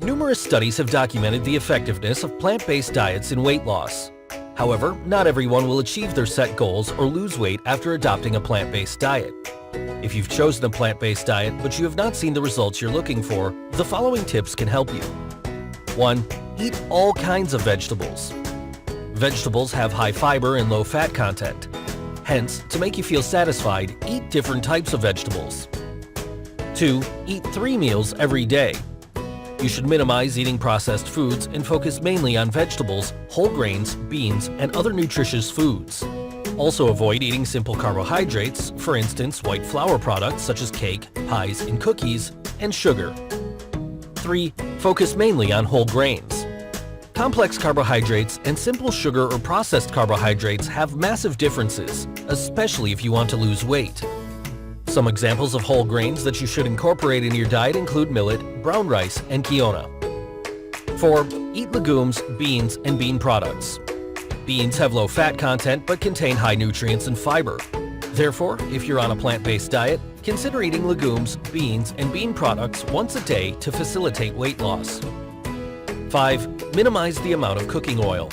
Numerous studies have documented the effectiveness of plant-based diets in weight loss. However, not everyone will achieve their set goals or lose weight after adopting a plant-based diet. If you've chosen a plant-based diet but you have not seen the results you're looking for, the following tips can help you. 1. Eat all kinds of vegetables. Vegetables have high fiber and low fat content. Hence, to make you feel satisfied, eat different types of vegetables. 2. Eat 3 meals every day. You should minimize eating processed foods and focus mainly on vegetables, whole grains, beans, and other nutritious foods. Also avoid eating simple carbohydrates, for instance white flour products such as cake, pies, and cookies, and sugar. 3. Focus mainly on whole grains. Complex carbohydrates and simple sugar or processed carbohydrates have massive differences, especially if you want to lose weight. Some examples of whole grains that you should incorporate in your diet include millet, brown rice, and quinoa. 4. Eat legumes, beans, and bean products. Beans have low fat content but contain high nutrients and fiber. Therefore, if you're on a plant-based diet, consider eating legumes, beans, and bean products once a day to facilitate weight loss. 5. Minimize the amount of cooking oil.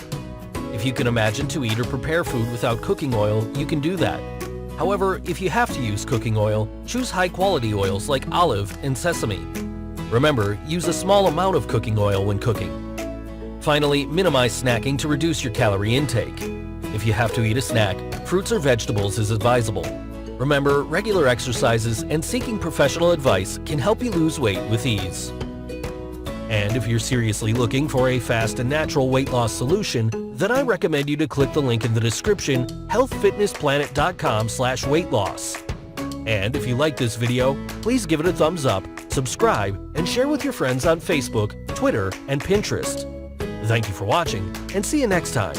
If you can imagine to eat or prepare food without cooking oil, you can do that. However, if you have to use cooking oil, choose high-quality oils like olive and sesame. Remember, use a small amount of cooking oil when cooking. Finally, minimize snacking to reduce your calorie intake. If you have to eat a snack, fruits or vegetables is advisable. Remember, regular exercises and seeking professional advice can help you lose weight with ease. And if you're seriously looking for a fast and natural weight loss solution, then I recommend you to click the link in the description, healthfitnessplanet.com/weightloss. And if you like this video, please give it a thumbs up, subscribe, and share with your friends on Facebook, Twitter, and Pinterest. Thank you for watching, and see you next time.